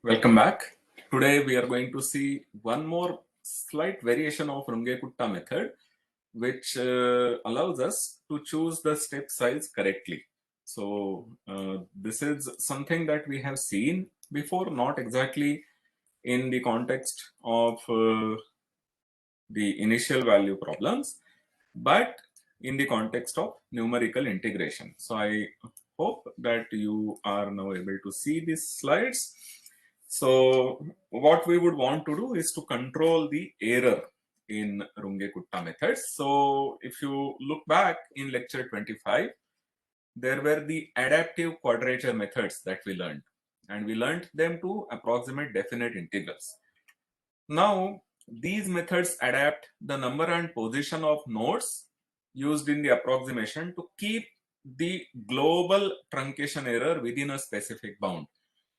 Welcome back. Today we are going to see one more slight variation of Runge-Kutta method, which allows us to choose the step size correctly. So this is something that we have seen before, not exactly in the context of the initial value problems, but in the context of numerical integration. So I hope that you are now able to see these slides. So what we would want to do is to control the error in Runge-Kutta methods. So if you look back in lecture 25, there were the adaptive quadrature methods that we learned, and we learned them to approximate definite integrals. Now, these methods adapt the number and position of nodes used in the approximation to keep the global truncation error within a specific bound.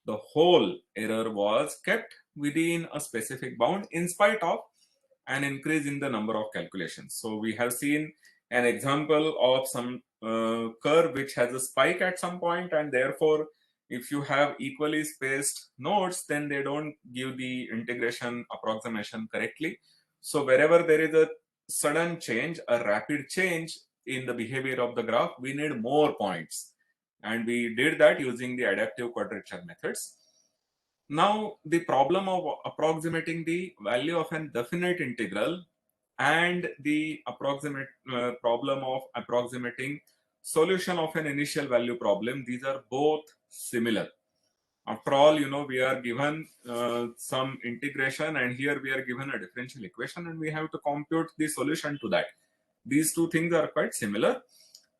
The whole error was kept within a specific bound in spite of an increase in the number of calculations. So we have seen an example of some curve which has a spike at some point, and therefore if you have equally spaced nodes, then they don't give the integration approximation correctly. So wherever there is a sudden change, a rapid change in the behavior of the graph, we need more points, and we did that using the adaptive quadrature methods. Now, the problem of approximating the value of an definite integral and the approximate problem of approximating solution of an initial value problem, these are both similar. After all, we are given some integration, and here we are given a differential equation, and we have to compute the solution to that. These two things are quite similar,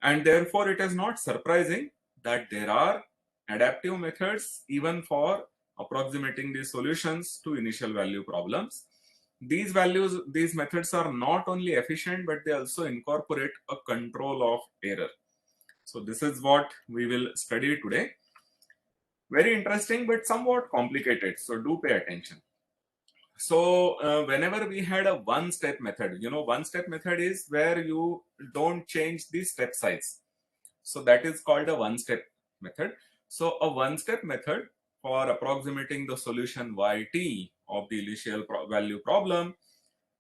and therefore it is not surprising that there are adaptive methods even for approximating the solutions to initial value problems. These methods are not only efficient, but they also incorporate a control of error. So this is what we will study today. Very interesting, but somewhat complicated. So do pay attention. So whenever we had a one-step method, one-step method is where you don't change the step size. So that is called a one-step method. So a one-step method for approximating the solution yt of the initial value problem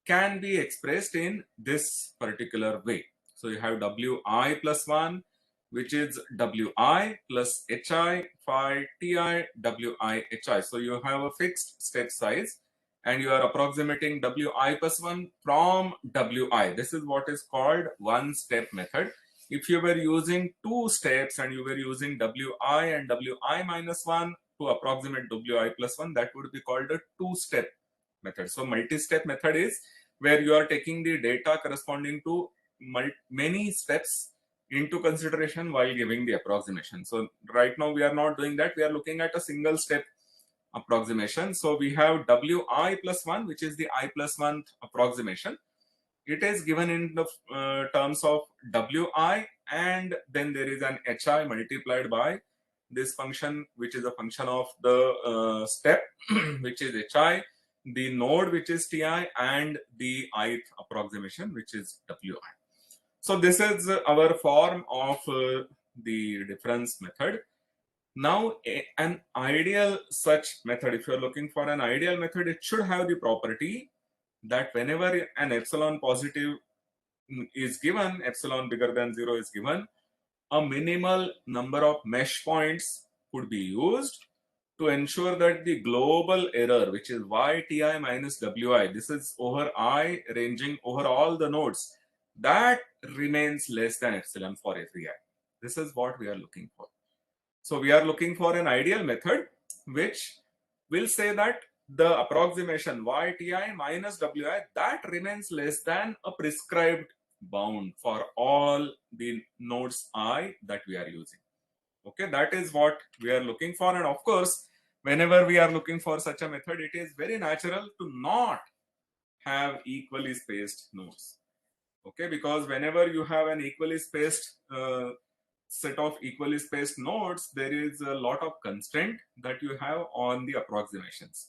can be expressed in this particular way. So you have wi plus 1, which is wi plus hi phi ti wi hi. So you have a fixed step size, and you are approximating wi plus 1 from wi. This is what is called one-step method. If you were using two steps and you were using wi and wi minus 1 to approximate wi plus 1, that would be called a two-step method. So multi-step method is where you are taking the data corresponding to many steps into consideration while giving the approximation. So right now we are not doing that. We are looking at a single step approximation. So we have wi plus 1, which is the I plus 1 approximation. It is given in the terms of wi, and then there is an hi multiplied by this function, which is a function of the step, which is hi, the node, which is ti, and the ith approximation, which is wi. So this is our form of the difference method. Now, an ideal such method, if you are looking for an ideal method, it should have the property that whenever an epsilon positive is given, epsilon bigger than 0 is given, a minimal number of mesh points could be used to ensure that the global error, which is yti minus wi, this is over I ranging over all the nodes, that remains less than epsilon for every I. This is what we are looking for. So we are looking for an ideal method which will say that the approximation yti minus wi, that remains less than a prescribed bound for all the nodes I that we are using. Okay, that is what we are looking for. And of course, whenever we are looking for such a method, it is very natural to not have equally spaced nodes. Okay, because whenever you have an equally spaced set of equally spaced nodes, there is a lot of constraint that you have on the approximations.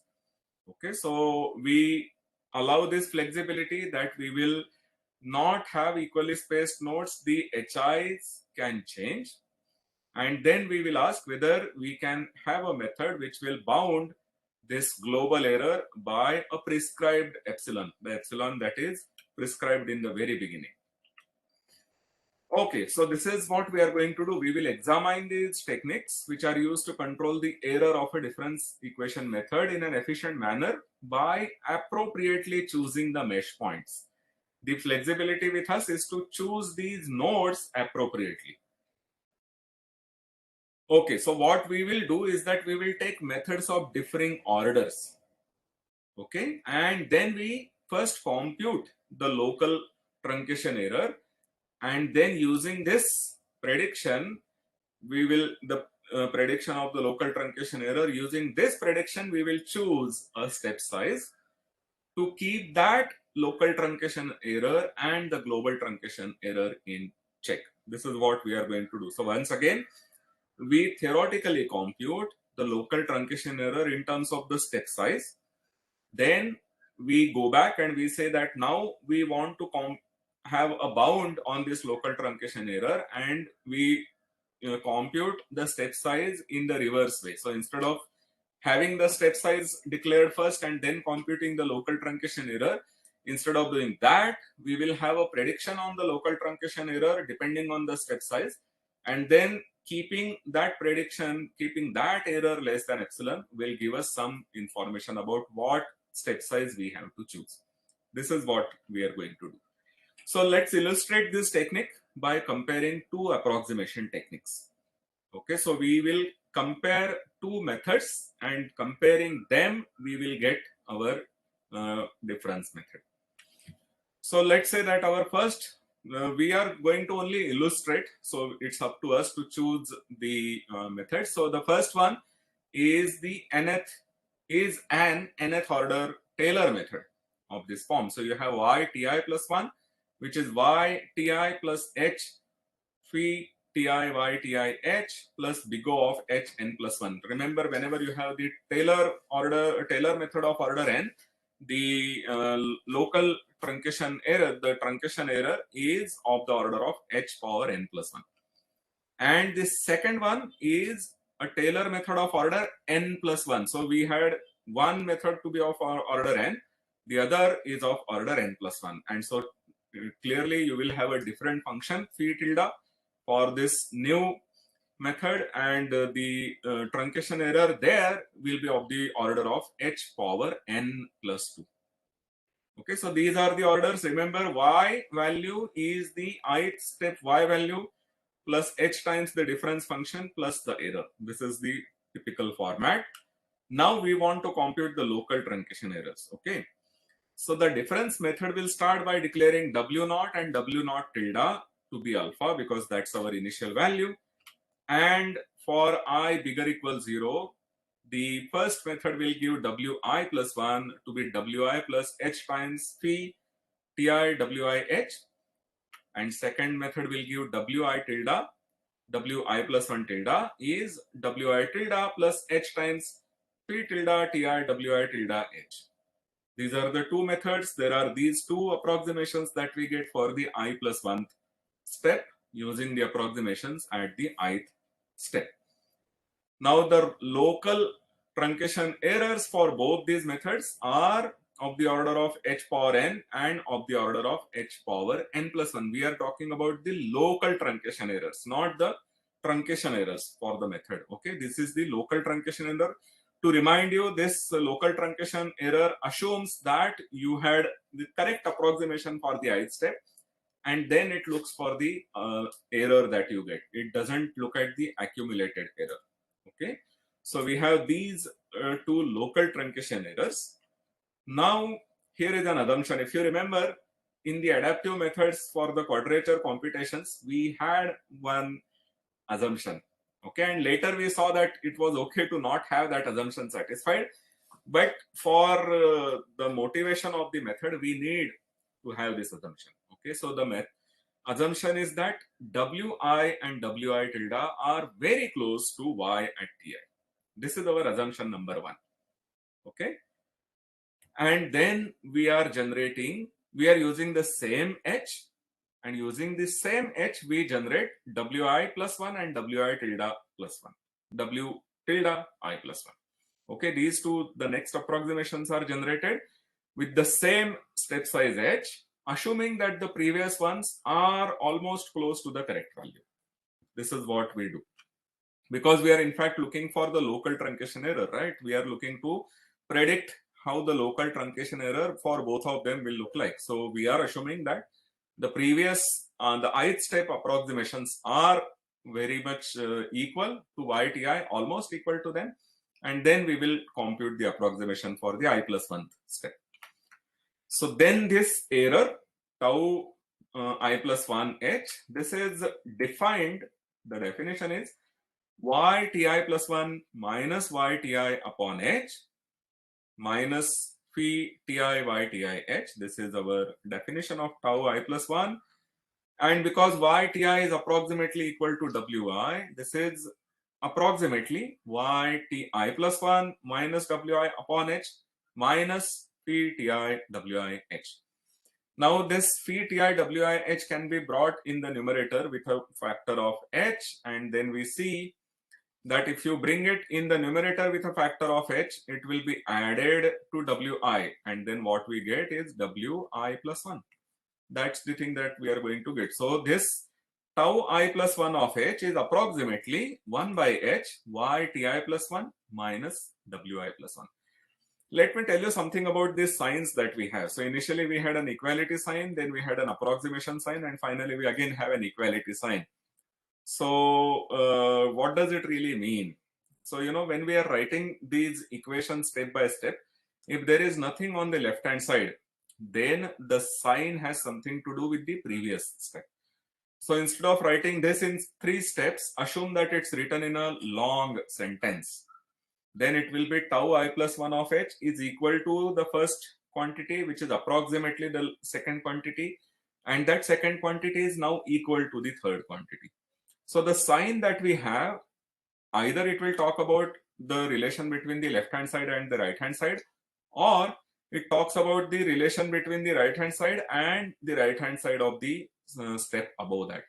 Okay, so we allow this flexibility that we will not have equally spaced nodes. The HIs can change, and then we will ask whether we can have a method which will bound this global error by a prescribed epsilon, the epsilon that is prescribed in the very beginning. Okay, so this is what we are going to do. We will examine these techniques which are used to control the error of a difference equation method in an efficient manner by appropriately choosing the mesh points. The flexibility with us is to choose these nodes appropriately. Okay, so what we will do is that we will take methods of differing orders. Okay, and then we first compute the local truncation error, and then using this prediction, we will the prediction of the local truncation error. Using this prediction, we will choose a step size to keep that local truncation error and the global truncation error in check. This is what we are going to do. So once again, we theoretically compute the local truncation error in terms of the step size. Then we go back and we say that now we want to have a bound on this local truncation error, and we compute the step size in the reverse way. So instead of having the step size declared first and then computing the local truncation error, instead of doing that, we will have a prediction on the local truncation error depending on the step size, and then keeping that prediction, keeping that error less than epsilon will give us some information about what step size we have to choose. This is what we are going to do. So let's illustrate this technique by comparing two approximation techniques. Okay, so we will compare two methods, and comparing them we will get our difference method. So let's say that our first, we are going to only illustrate, so it's up to us to choose the method. So the first one is an nth order Taylor method of this form. So you have y ti plus 1, which is y ti plus h phi ti y ti h plus big O of h n plus 1. Remember, whenever you have the Taylor method of order n, the local truncation error, the truncation error is of the order of h power n plus 1. And the second one is a Taylor method of order n plus 1. So we had one method to be of order n, the other is of order n plus 1. And so clearly you will have a different function phi tilde for this new method, and the truncation error there will be of the order of h power n plus 2. Okay, so these are the orders. Remember, y value is the ith step y value plus h times the difference function plus the error. This is the typical format. Now we want to compute the local truncation errors. Okay, so the difference method will start by declaring w naught and w naught tilde to be alpha, because that's our initial value. And for I bigger equals 0, the first method will give wi plus 1 to be wi plus h times phi ti wi h, and second method will give wi tilde, wi plus 1 tilde is wi tilde plus h times phi tilde ti wi tilde h. These are the two methods. There are these two approximations that we get for the I plus 1th step using the approximations at the ith step. Now the local truncation errors for both these methods are of the order of h power n and of the order of h power n plus 1. We are talking about the local truncation errors, not the truncation errors for the method. Okay, this is the local truncation error. To remind you, this local truncation error assumes that you had the correct approximation for the ith step, and then it looks for the error that you get. It doesn't look at the accumulated error. Okay, so we have these two local truncation errors. Now here is an assumption. If you remember, in the adaptive methods for the quadrature computations, we had one assumption. Okay, and later we saw that it was okay to not have that assumption satisfied, but for the motivation of the method, we need to have this assumption. Okay, so the assumption is that wi and wi tilde are very close to y at ti. This is our assumption number 1. Okay, and then we are using the same h, and using the same h we generate wi plus 1 and wi tilde plus 1, w tilde I plus 1. Okay, these two, the next approximations are generated with the same step size h, assuming that the previous ones are almost close to the correct value. This is what we do. Because we are in fact looking for the local truncation error, right? We are looking to predict how the local truncation error for both of them will look like. So we are assuming that the previous, the ith step approximations are very much equal to YTI, almost equal to them. And then we will compute the approximation for the I+1 step. So then this error, tau I+1h, this is defined, the definition is YTI+1 minus YTI upon h minus phi Ti YTI h. This is our definition of tau I+1. And because YTI is approximately equal to Wi, this is approximately YTI+1 minus Wi upon h minus phi Ti Wi h. Now this phi Ti Wi h can be brought in the numerator with a factor of h, and then we see that if you bring it in the numerator with a factor of h, it will be added to Wi, and then what we get is Wi+1. That's the thing that we are going to get. So this tau I+1 of h is approximately 1 by h YTI+1 minus Wi+1. Let me tell you something about these signs that we have. So initially we had an equality sign, then we had an approximation sign, and finally we again have an equality sign. So what does it really mean? So, you know, when we are writing these equations step by step, if there is nothing on the left hand side, then the sign has something to do with the previous step. So instead of writing this in 3 steps, assume that it's written in a long sentence. Then it will be tau I+1 of h is equal to the first quantity, which is approximately the second quantity, and that second quantity is now equal to the third quantity. So the sign that we have, either it will talk about the relation between the left hand side and the right hand side, or it talks about the relation between the right hand side and the right hand side of the step above that.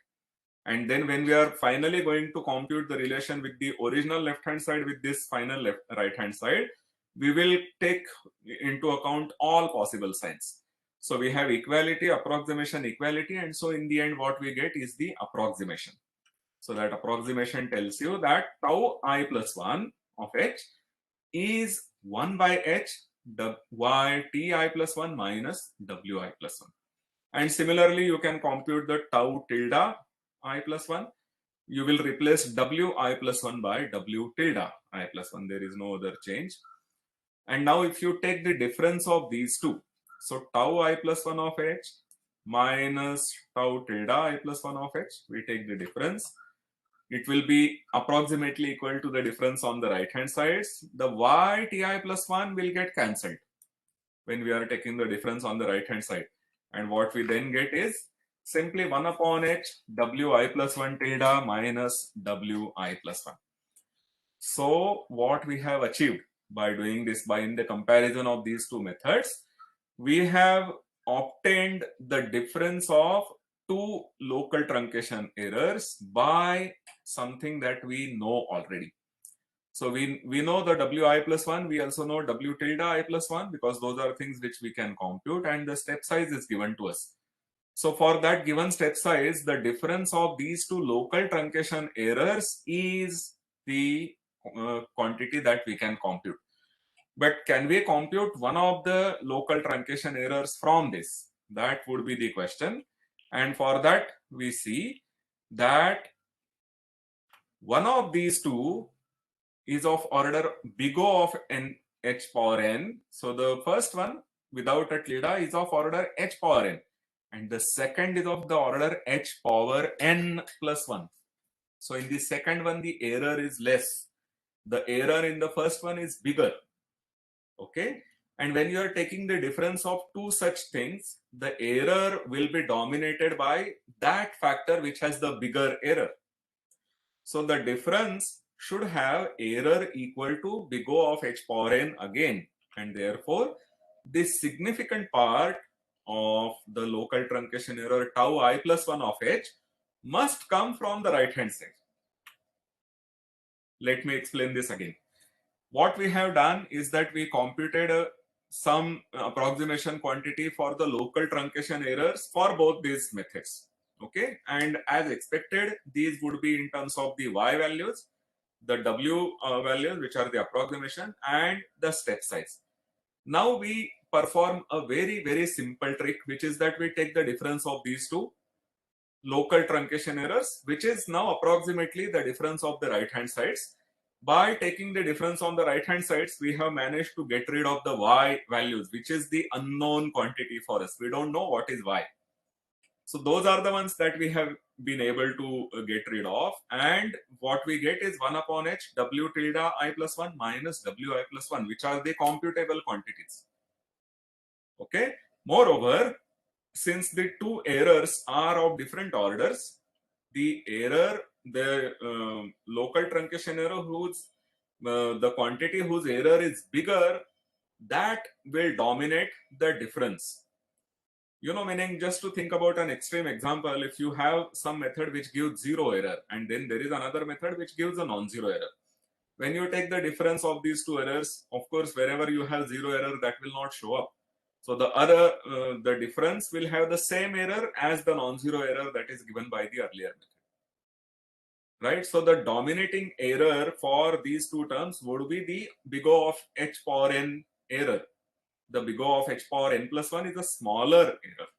And then when we are finally going to compute the relation with the original left hand side with this final right hand side, we will take into account all possible signs. So we have equality, approximation, equality, and so in the end what we get is the approximation. So that approximation tells you that tau I+1 of h is 1 by h YTI+1 minus Wi+1. And similarly, you can compute the tau tilde I+1. You will replace Wi+1 by W tilde I+1. There is no other change. And now if you take the difference of these two, so tau I+1 of h minus tau tilde I+1 of h, we take the difference. It will be approximately equal to the difference on the right hand sides. The YTI+1 will get cancelled when we are taking the difference on the right hand side. And what we then get is simply 1 upon h Wi+1 tilde minus Wi+1. So what we have achieved by doing this, by in the comparison of these two methods, we have obtained the difference of two local truncation errors by something that we know already. So we know the Wi+1, we also know W tilde I+1, because those are things which we can compute, and the step size is given to us. So for that given step size, the difference of these two local truncation errors is the quantity that we can compute. But can we compute one of the local truncation errors from this? That would be the question. And for that, we see that one of these two is of order big O of n h power n. So the first one without a tilde is of order h power n. And the second is of the order h power n plus 1. So in the second one, the error is less. The error in the first one is bigger. Okay. And when you are taking the difference of two such things, the error will be dominated by that factor which has the bigger error. So the difference should have error equal to big O of h power n again. And therefore, this significant part of the local truncation error tau I+1 of h must come from the right hand side. Let me explain this again. what we have done is that we computed some approximation quantity for the local truncation errors for both these methods. Okay, and as expected, these would be in terms of the y values, the w values, which are the approximation, and the step size. Now we perform a very simple trick, which is that we take the difference of these two local truncation errors, which is now approximately the difference of the right hand sides. By taking the difference on the right hand sides, we have managed to get rid of the y values, which is the unknown quantity for us. We don't know what is y. So those are the ones that we have been able to get rid of, and what we get is 1 upon h w tilde I plus 1 minus wi plus 1, which are the computable quantities. Okay. Moreover, since the two errors are of different orders, the error, the local truncation error whose the quantity whose error is bigger, that will dominate the difference. You know, meaning, just to think about an extreme example, if you have some method which gives zero error and then there is another method which gives a non-zero error. When you take the difference of these two errors, of course, wherever you have zero error, that will not show up. So the difference will have the same error as the non-zero error that is given by the earlier method. Right? So the dominating error for these two terms would be the big O of h power n error. The big O of h power n plus 1 is a smaller error.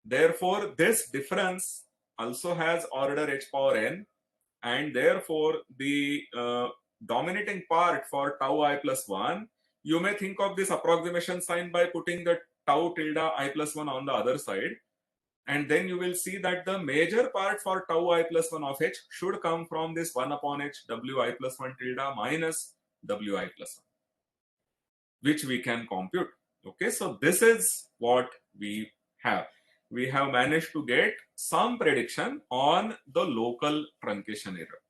Therefore, this difference also has order h power n, and therefore the dominating part for tau I plus 1, you may think of this approximation sign by putting the tau tilde I plus 1 on the other side, and then you will see that the major part for tau I plus 1 of h should come from this 1 upon h wi plus 1 tilde minus wi plus 1, which we can compute. Okay, so this is what we have. We have managed to get some prediction on the local truncation error.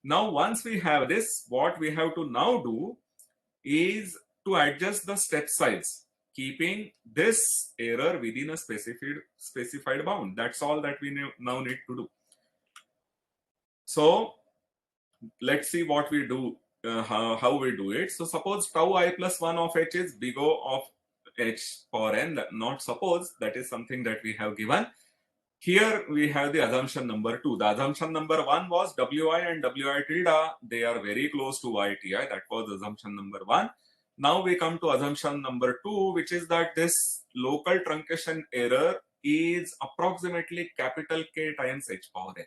Now, once we have this, what we have to now do is to adjust the step size, keeping this error within a specified bound. That's all that we now need to do. So let's see what we do, how we do it. So suppose tau I plus 1 of h is big O of h power n, not suppose, that is something that we have given. Here we have the assumption number 2. The assumption number 1 was wi and wi tilde, they are very close to yti. That was assumption number 1. Now we come to assumption number 2, which is that this local truncation error is approximately capital K times h power n.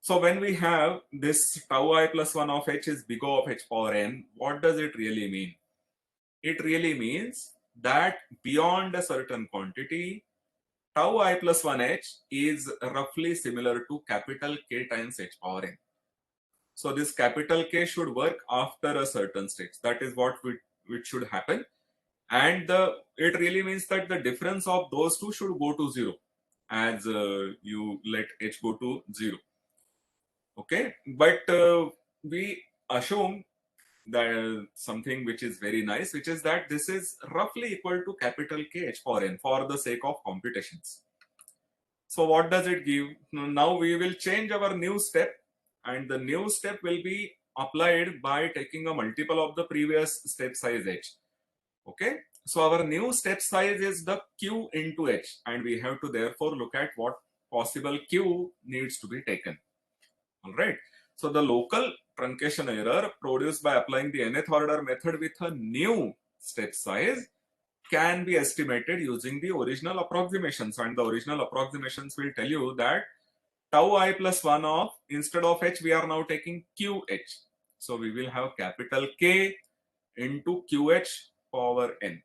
So when we have this tau I plus 1 of h is big O of h power n, what does it really mean? It really means that beyond a certain quantity, tau I plus 1h is roughly similar to capital K times h power n. So this capital K should work after a certain stage. That is what which should happen. And it really means that the difference of those two should go to 0 as you let h go to 0. Okay, but we assume that something which is very nice, which is that this is roughly equal to capital K h power n for the sake of computations. So what does it give? Now we will change our new step, and the new step will be applied by taking a multiple of the previous step size h. Okay, so our new step size is the q into h, and we have to therefore look at what possible q needs to be taken. All right. So the local truncation error produced by applying the nth order method with a new step size can be estimated using the original approximations, and the original approximations will tell you that tau I plus 1 of, instead of h, we are now taking qh. So we will have capital K into qh power n,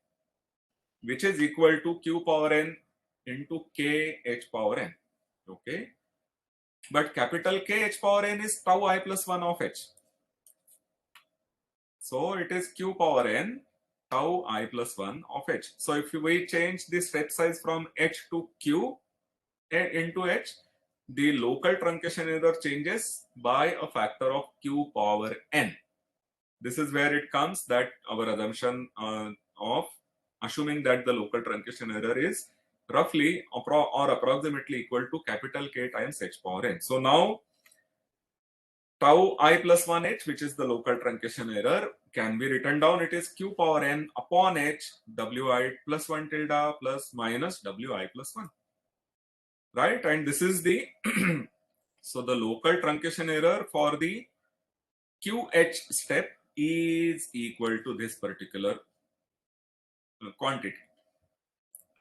which is equal to q power n into kh power n. Okay. But capital K h power n is tau I plus 1 of h. So it is q power n tau I plus 1 of h. So if we change the step size from h to q into h, the local truncation error changes by a factor of q power n. This is where it comes that our assumption of assuming that the local truncation error is roughly or approximately equal to capital K times h power n. So now tau I plus 1h, which is the local truncation error, can be written down. It is q power n upon h wi plus 1 tilde plus minus wi plus 1. Right? And this is the so the local truncation error for the QH step is equal to this particular quantity.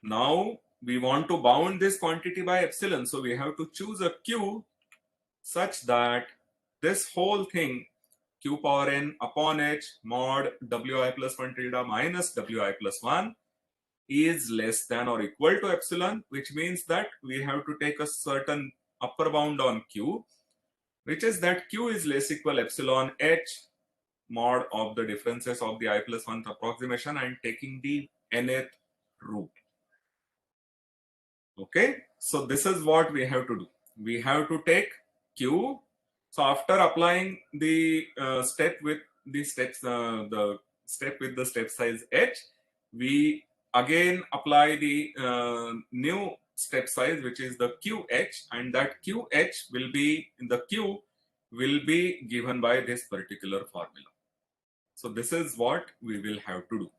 Now we want to bound this quantity by epsilon, so we have to choose a Q such that this whole thing Q power n upon h mod wi plus 1 tilde minus wi plus 1 is less than or equal to epsilon, which means that we have to take a certain upper bound on Q, which is that Q is less equal epsilon h mod of the differences of the I plus 1th approximation and taking the nth root. Okay, so this is what we have to do. We have to take Q. So after applying the step with the steps, the step with the step size h, we again apply the new step size, which is the QH, and that QH will be in the Q will be given by this particular formula. So this is what we will have to do.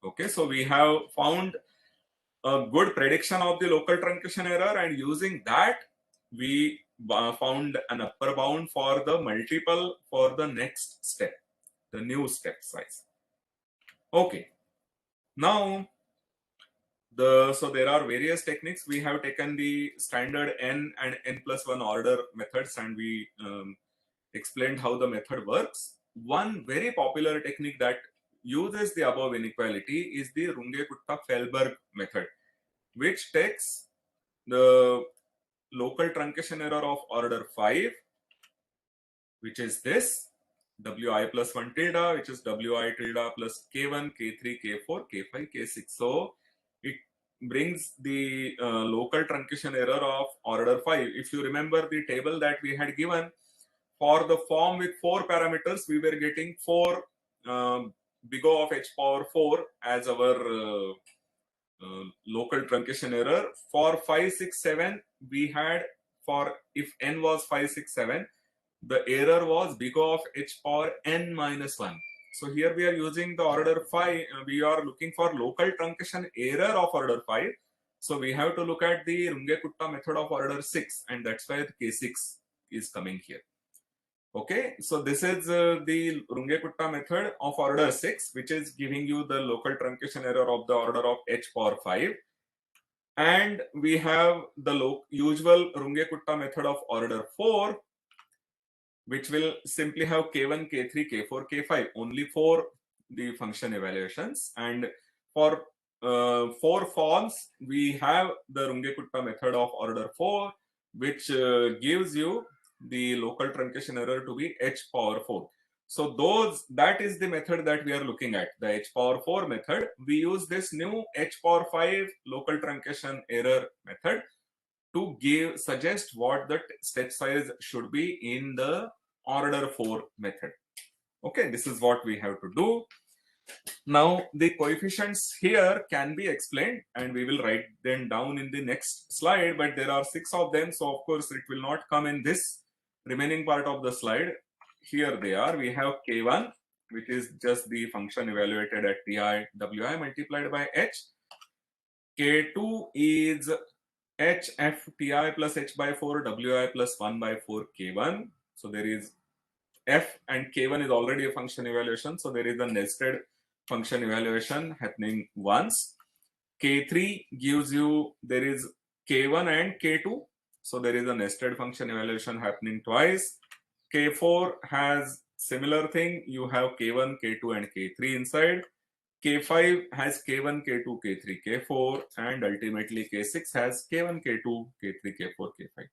Okay, so we have found a good prediction of the local truncation error, and using that we found an upper bound for the multiple for the next step, the new step size. Okay, now so there are various techniques. We have taken the standard n and n plus 1 order methods, and we explained how the method works. One very popular technique that uses the above inequality is the Runge-Kutta-Fehlberg method, which takes the local truncation error of order 5, which is this wi plus 1 tilde, which is wi tilde plus k1, k3, k4, k5, k6. So it brings the local truncation error of order 5. If you remember the table that we had given, for the form with 4 parameters, we were getting 4 big O of h power 4 as our local truncation error. For 5, 6, 7, we had, for if n was 5, 6, 7, the error was big O of h power n minus 1. So here we are using the order 5, we are looking for local truncation error of order 5. So we have to look at the Runge-Kutta method of order 6, and that's why the K6 is coming here. Okay, so this is the Runge-Kutta method of order 6, which is giving you the local truncation error of the order of h power 5. And we have the usual Runge-Kutta method of order 4, which will simply have k1, k3, k4, k5, only for the function evaluations. And for 4 forms, we have the Runge-Kutta method of order 4, which gives you the local truncation error to be h power 4. So that is the method that we are looking at, the h power 4 method. We use this new h power 5 local truncation error method to suggest what the step size should be in the order 4 method. Okay, this is what we have to do. Now the coefficients here can be explained, and we will write them down in the next slide, but there are 6 of them, so of course it will not come in this remaining part of the slide. Here they are. We have k1, which is just the function evaluated at ti wi multiplied by h. K2 is h f ti plus h by 4 wi plus 1 by 4 k1. So there is f, and k1 is already a function evaluation, so there is a nested function evaluation happening once. K3 gives you, there is k1 and k2, so there is a nested function evaluation happening twice. K4 has similar thing, you have k1, k2 and k3 inside. K5 has k1, k2, k3, k4, and ultimately k6 has k1, k2, k3, k4, k5.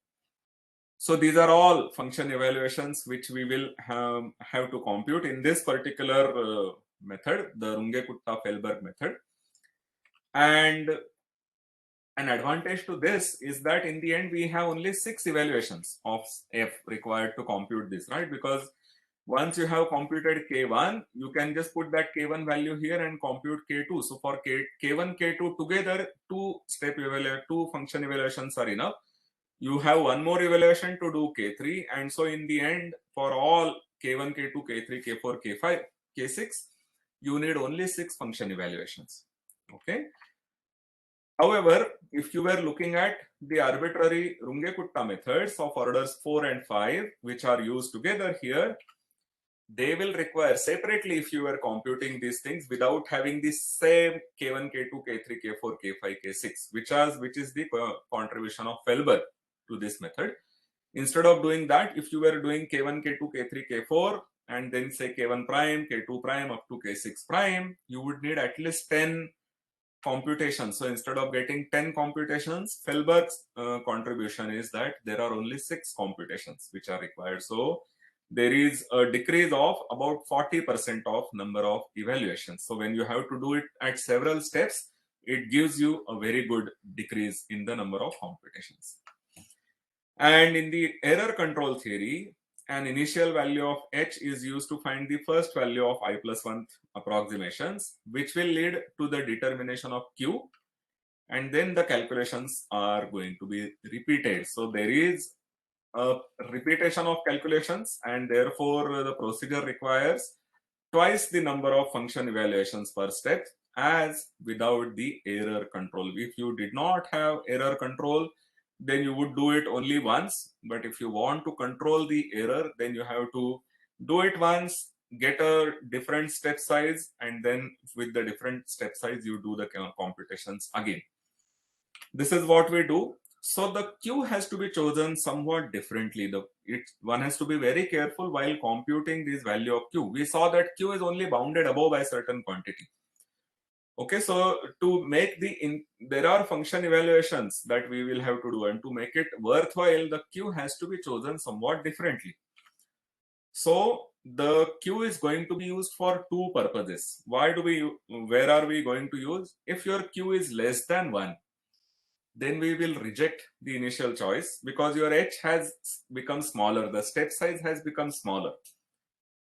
So these are all function evaluations which we will have to compute in this particular method, the Runge-Kutta-Fehlberg method. And an advantage to this is that in the end we have only 6 evaluations of f required to compute this, right? Because once you have computed k1, you can just put that k1 value here and compute k2. So for k1, k2 together, 2 function evaluations are enough. you have one more evaluation to do K3, and so in the end, for all K1, K2, K3, K4, K5, K6, you need only 6 function evaluations. Okay. However, if you were looking at the arbitrary Runge-Kutta methods of orders 4 and 5, which are used together here, they will require separately if you were computing these things without having the same K1, K2, K3, K4, K5, K6, which is the contribution of Felberg to this method. Instead of doing that, if you were doing K1, K2, K3, K4, and then say K1 prime, K2 prime up to K6 prime, you would need at least 10 computations. So instead of getting 10 computations, Felberg's contribution is that there are only 6 computations which are required. So there is a decrease of about 40% of number of evaluations. So when you have to do it at several steps, it gives you a very good decrease in the number of computations. And in the error control theory, an initial value of h is used to find the first value of I+1 approximations, which will lead to the determination of q, and then the calculations are going to be repeated. So there is a repetition of calculations, and therefore the procedure requires twice the number of function evaluations per step as without the error control. If you did not have error control, then you would do it only once. But if you want to control the error, then you have to do it once, get a different step size, and then with the different step size, you do the computations again. This is what we do. So the Q has to be chosen somewhat differently. One has to be very careful while computing this value of Q. We saw that Q is only bounded above by a certain quantity. Okay, so to make there are function evaluations that we will have to do, and to make it worthwhile, the Q has to be chosen somewhat differently. So the Q is going to be used for two purposes. Where are we going to use? If your Q is less than 1, then we will reject the initial choice because your h has become smaller, the step size has become smaller.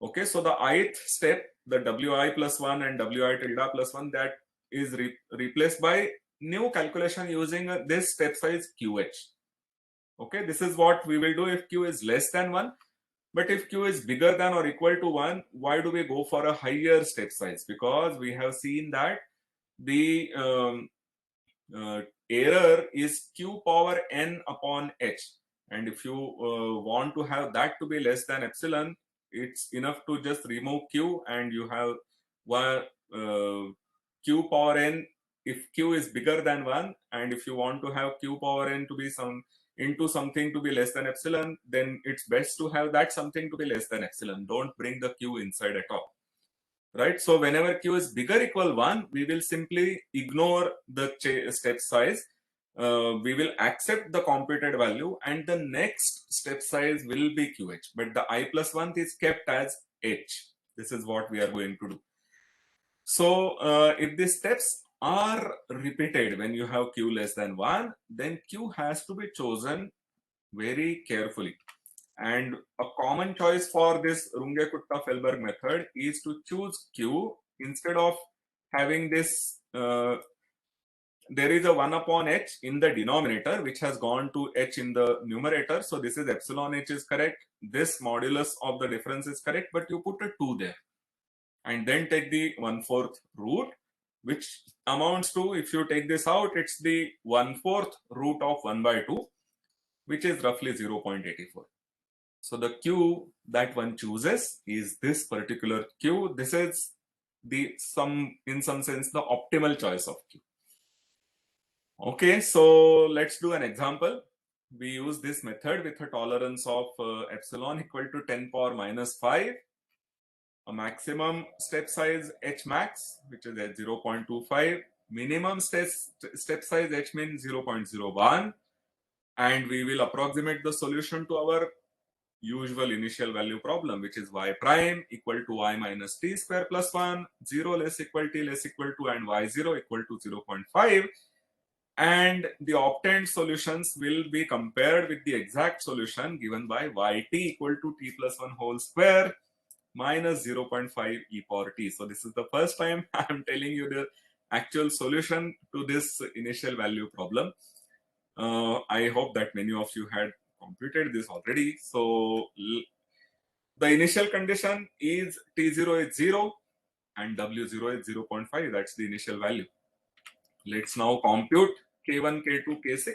Okay, so the ith step, the wi plus 1 and wi tilde plus 1, that is replaced by new calculation using this step size qh. Okay, this is what we will do if q is less than 1. But if q is bigger than or equal to 1, why do we go for a higher step size? Because we have seen that the error is q power n upon h, and if you want to have that to be less than epsilon, it's enough to just remove q and you have q power n if q is bigger than 1, and if you want to have q power n to be something to be less than epsilon, then it's best to have that something to be less than epsilon. Don't bring the q inside at all. Right, so whenever q is bigger equal 1, we will simply ignore the step size. We will accept the computed value, and the next step size will be qh, but the I+1 is kept as h. This is what we are going to do. So if the steps are repeated when you have q less than 1, then q has to be chosen very carefully. And a common choice for this Runge-Kutta-Felberg method is to choose q instead of having this. There is a 1 upon h in the denominator, which has gone to h in the numerator. So this is epsilon h is correct. This modulus of the difference is correct, but you put a 2 there. And then take the 1/4 root, which amounts to, if you take this out, it's the 1/4 root of 1/2, which is roughly 0.84. So the q that one chooses is this particular q. This is in some sense, the optimal choice of q. Okay, so let's do an example. We use this method with a tolerance of epsilon equal to 10 power minus 5, a maximum step size h max, which is at 0.25, minimum step size h min 0.01, and we will approximate the solution to our usual initial value problem, which is y prime equal to y minus t square plus 1, 0 less equal t less equal to, and y0 equal to 0.5. And the obtained solutions will be compared with the exact solution given by yt equal to t plus 1 whole square minus 0.5 e power t. So this is the first time I am telling you the actual solution to this initial value problem. I hope that many of you had computed this already. So the initial condition is T0 is 0 and W0 is 0.5. That's the initial value. Let's now compute K1, K2, K6.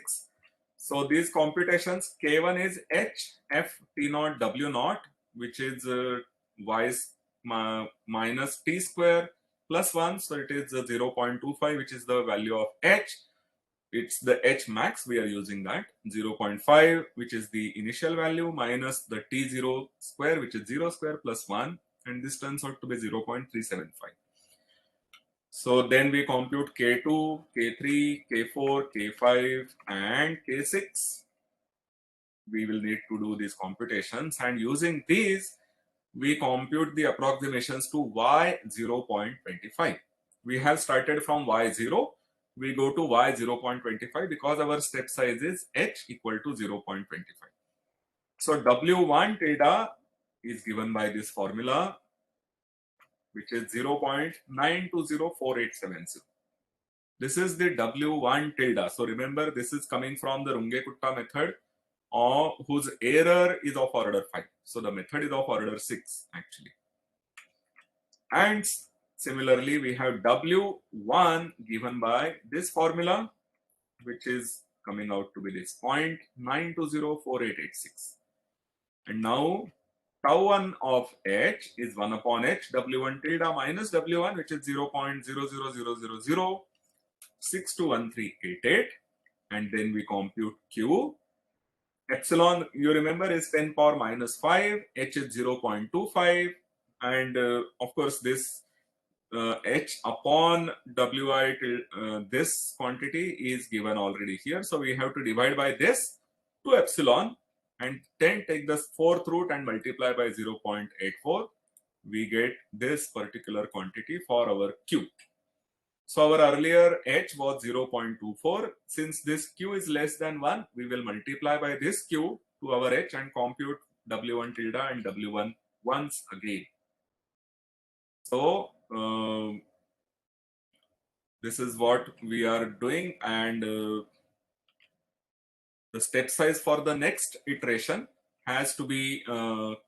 So these computations, K1 is H, F, T0, W0, which is y minus T square plus 1. So it is 0.25, which is the value of H. It's the H max, we are using that. 0.5, which is the initial value, minus the T0 square, which is 0 square plus 1. And this turns out to be 0.375. So then we compute K2, K3, K4, K5, and K6. We will need to do these computations, and using these, we compute the approximations to Y 0.25. We have started from Y0. We go to Y 0.25 because our step size is H equal to 0.25. So W1 tilde is given by this formula, which is 0.920487. This is the W1 tilde. So remember, this is coming from the Runge-Kutta method, whose error is of order 5. So the method is of order 6 actually. And similarly, we have W1 given by this formula, which is coming out to be this 0.9204886. And now tau1 of H is 1 upon H, W1 tilde minus W1, which is 0.00006213888, and then we compute Q. Epsilon, you remember, is 10 power minus 5, H is 0.25, and of course this H upon Wi till this quantity is given already here, so we have to divide by this to epsilon and then take the fourth root and multiply by 0.84. We get this particular quantity for our Q. So our earlier H was 0.24. Since this Q is less than 1, we will multiply by this Q to our H and compute W1 tilde and W1 once again. So this is what we are doing, and the step size for the next iteration has to be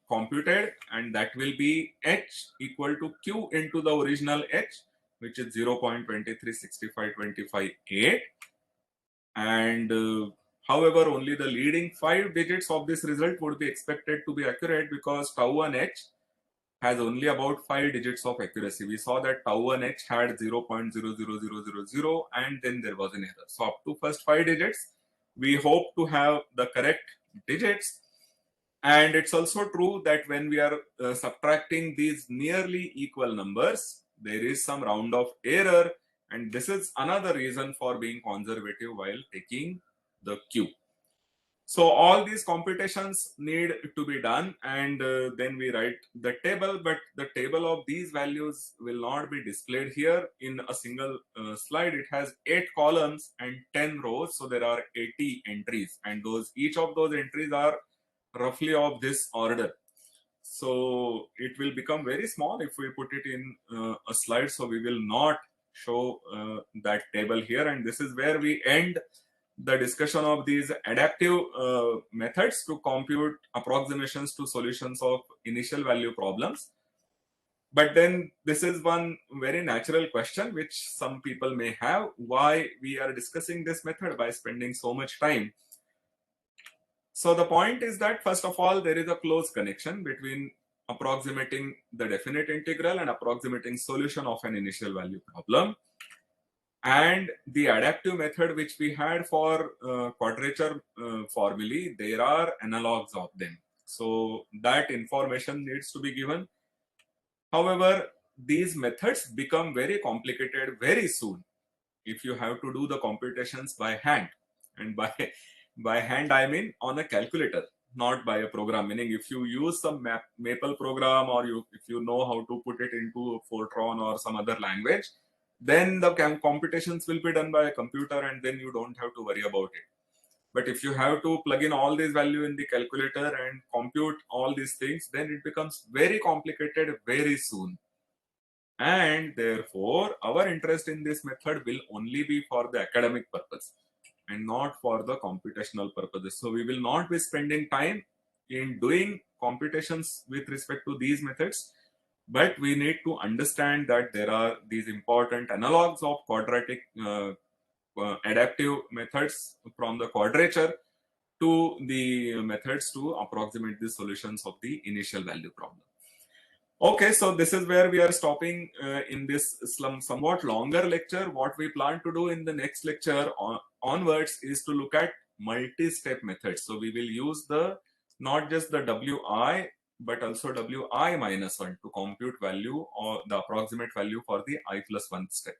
computed, and that will be H equal to Q into the original H, which is 0.2365258, and however only the leading 5 digits of this result would be expected to be accurate, because tau1h has only about 5 digits of accuracy. We saw that tau1h had 0.00000, and then there was an error. So up to first 5 digits, we hope to have the correct digits. And it's also true that when we are subtracting these nearly equal numbers, there is some round of error, and this is another reason for being conservative while taking the Q. So all these computations need to be done, and then we write the table, but the table of these values will not be displayed here in a single slide. It has 8 columns and 10 rows, so there are 80 entries, and each of those entries are roughly of this order. So it will become very small if we put it in a slide, so we will not show that table here, and this is where we end the discussion of these adaptive methods to compute approximations to solutions of initial value problems. But then this is one very natural question which some people may have: why we are discussing this method by spending so much time? So the point is that, first of all, there is a close connection between approximating the definite integral and approximating solution of an initial value problem. And the adaptive method which we had for quadrature formulae, there are analogs of them. So that information needs to be given. However, these methods become very complicated very soon if you have to do the computations by hand. And by hand, I mean on a calculator, not by a program. Meaning, if you use some Maple program, or if you know how to put it into Fortran or some other language, then the computations will be done by a computer, and then you don't have to worry about it. But if you have to plug in all these values in the calculator and compute all these things, then it becomes very complicated very soon. And therefore, our interest in this method will only be for the academic purpose. and not for the computational purposes. So we will not be spending time in doing computations with respect to these methods, but we need to understand that there are these important analogs of quadratic adaptive methods from the quadrature to the methods to approximate the solutions of the initial value problem. Okay, so this is where we are stopping in this somewhat longer lecture. What we plan to do in the next lecture onwards is to look at multi-step methods. So we will use the not just the Wi but also Wi minus 1 to compute value or the approximate value for the I plus 1 step.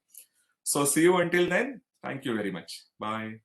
So see you until then. Thank you very much. Bye.